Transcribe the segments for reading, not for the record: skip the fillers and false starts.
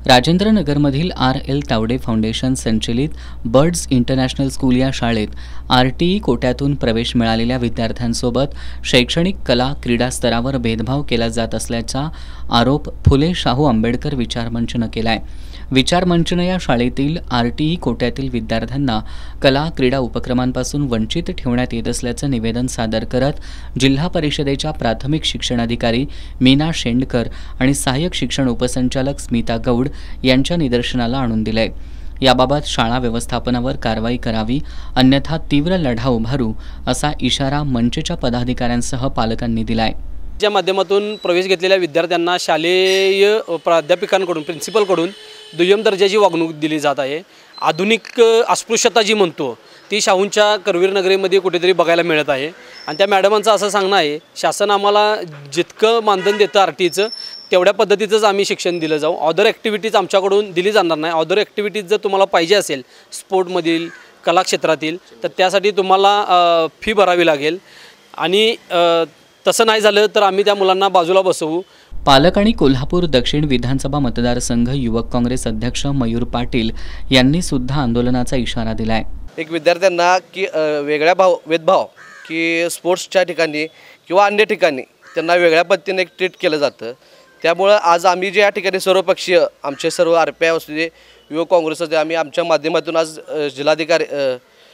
राजेंद्रनगरमधील RL Tawde foundation संचलित birds international school या शाळेत RTE कोट्यातून प्रवेश मिळालेल्या विद्यार्थ्यांसोबत शैक्षणिक कला क्रीडा स्तरावर भेदभाव केला जात असल्याचा आरोप फुले शाहू आंबेडकर विचारमंचनं केला आहे। विचारमंचनं या शाळेतील RTE कोट्यातील विद्यार्थ्यांना कला क्रीडा उपक्रमांपासून वंचित ठेवण्यात येत असल्याचं निवेदन सादर करत जिल्हा परिषदेच्या प्राथमिक शिक्षणाधिकारी मीना शेंडकर आणि सहाय्यक शिक्षण उपसंचालक स्मिता गौड यांच्या निदर्शनाला आणून दिलंय। याबाबत शाळा व्यवस्थापनावर कारवाई करावी, अन्यथा तीव्र लढा उभारू असा इशारा मंचच्या पदाधिकाऱ्यांसह पालकांनी दिलाय। च्या माध्यमातून प्रवेश घेतलेल्या विद्यार्थ्यांना शालेय प्राध्यापकांकडून प्रिन्सिपलकडून दुय्यम दर्जाची वागणूक दिली जात आहे। आधुनिक अस्पृश्यता जी म्हणतो ती शाहूंच्या करवीर नगरीमध्ये कुठेतरी बघायला मिळत आहे आणि त्या मॅडमांचं असं सांगणं आहे, शासन आम्हाला जितकं मानधन देतं RTEचं तेवढ्या पद्धतीचंच आम्ही शिक्षण दिलं जाऊ, अदर ॲक्टिव्हिटीज आमच्याकडून दिली जाणार नाही। अदर ॲक्टिव्हिटीज जर तुम्हाला पाहिजे असेल स्पोर्टमधील कला क्षेत्रातील तर त्यासाठी तुम्हाला फी भरावी लागेल आणि तसं नाही झालं तर आम्ही त्या मुलांना बाजूला बसवू। पालक आणि कोल्हापूर दक्षिण विधानसभा मतदारसंघ युवक काँग्रेस अध्यक्ष मयूर पाटील यांनी सुद्धा आंदोलनाचा इशारा दिलाय। एक विद्यार्थ्यांना की वेगळ्या भेदभाव की स्पोर्ट्सच्या ठिकाणी किंवा अन्य ठिकाणी त्यांना वेगळ्या पद्धतीने ट्रीट केलं जातं। त्यामुळं आज आम्ही जे या ठिकाणी सर्वपक्षीय आमचे सर्व RPI असू दे युवक काँग्रेस असू दे आम्ही आमच्या माध्यमातून आज जिल्हाधिकारी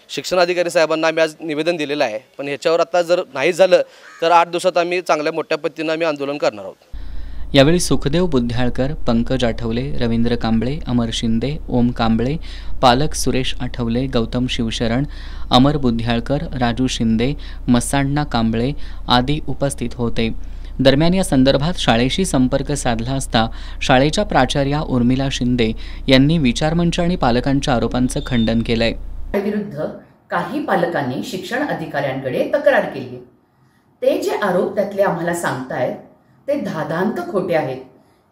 शिक्षणाधिकारी साहेबांना आम्ही आज निवेदन दिलेलं आहे। पण ह्याच्यावर आता जर नाही झालं तर 8 दिवसात आम्ही चांगल्या मोठ्या पद्धतीनं आम्ही आंदोलन करणार आहोत। यावेळी सुखदेव बुद्ध्याळकर, पंकज आठवले, रवींद्र कांबळे, अमर शिंदे, ओम कांबळे, पालक सुरेश आठवले, गौतम शिवशरण, अमर बुद्ध्याळकर, राजू शिंदे, मसाण्णा कांबळे आदी उपस्थित होते। दरम्यान या संदर्भात शाळेशी संपर्क साधला असता शाळेच्या प्राचार्या उर्मिला शिंदे यांनी विचारमंच आणि पालकांच्या आरोपांचं खंडन केलंय। विरुद्ध काही पालकांनी शिक्षण अधिकाऱ्यांकडे तक्रार केली। ते जे आरोप त्यातले आम्हाला सांगतायत ते धादांत खोटे आहेत।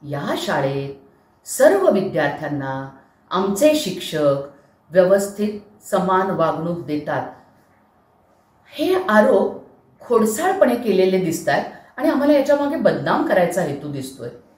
या शाळेत सर्व विद्यार्थ्यांना आमचे शिक्षक व्यवस्थित समान वागणूक देतात। हे आरोप खोडसाळपणे केलेले दिसतात आणि आम्हाला याच्या मागे बदनाम करायचा हेतू दिसतोय।